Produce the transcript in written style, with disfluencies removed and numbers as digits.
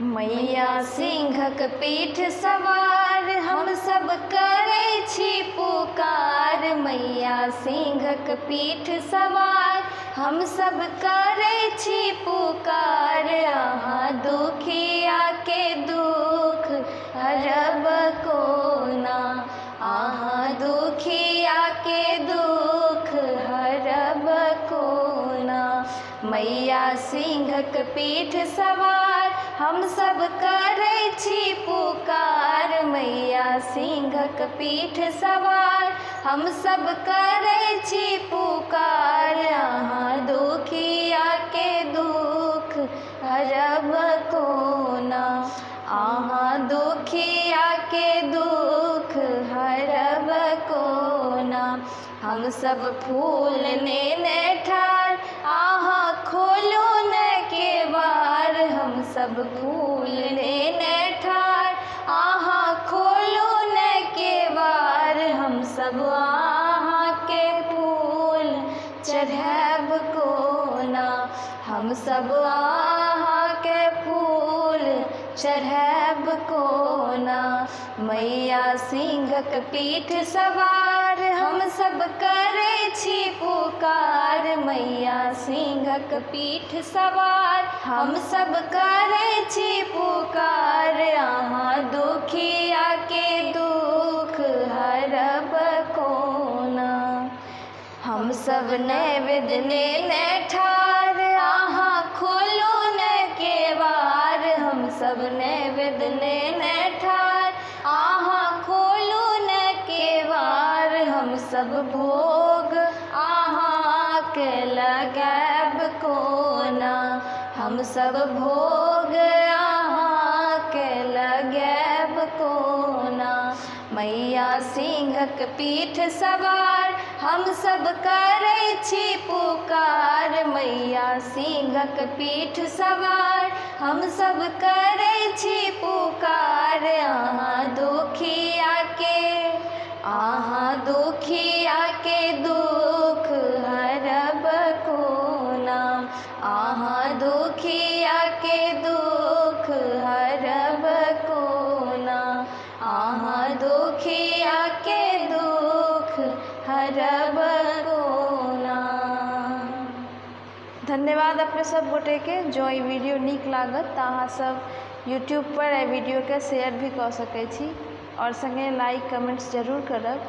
मैया सिंहक पीठ सवार हम सब करै छी पुकार। मैया सिंहक पीठ सवार हम सब करै छी पुकार। अहाँ दुखिया के दुख हरब कोना, अहाँ दुखिया के दुख हरब कोना। मैया सिंहक पीठ सवार हम सब करै छी पुकार। मैया सिंहक पीठ सवार हम सब करै छी पुकार। अहाँ दुखिया के दुख हरब कोना, अहाँ दुखिया के दुख हरब कोना। हम सब फूल नेने ठाढ़ अहाँ खोलू न केवार। हम सब फूल नेने ठाढ़ अहाँ खोलू न केवार। हम सब अहाँ के फूल चढ़ाब कोना, हम सब अहाँ के फूल चढ़ाब कोना। मैया सिंहक पीठ सवार हम सब करै छी पुकार। मैया सिंहक पीठ सवार हम सब करै छी पुकार। अहाँ दुखिया के दुख हरब कोना। हम सब नैवेद्य नेने ठाढ़ अहाँ खोलू न केवार। हम सब नैवेद्य नेने ठाढ़ अहाँ खोलू न केवार। हम सब भोग अहाँ के लगाब कोना, हम सब भोग अहाँ के लगाब कोना। मैया सिंहक पीठ सवार हम सब करै छी पुकार। मैया सिंहक पीठ सवार हम सब करै छी पुकार। अहाँ दुखिया के दुख हरब कोना, अहाँ दुखिया के दुख हरब कोना, अहाँ दुखिया के दुख हरब कोना। धन्यवाद अपने सब गोटे के। जो ई वीडियो नीक लागत तऽ अहाँ सब यूट्यूब पर एहि वीडियो के शेयर भी कऽ सकै छी और संगे लाइक कमेंट्स जरूर करब।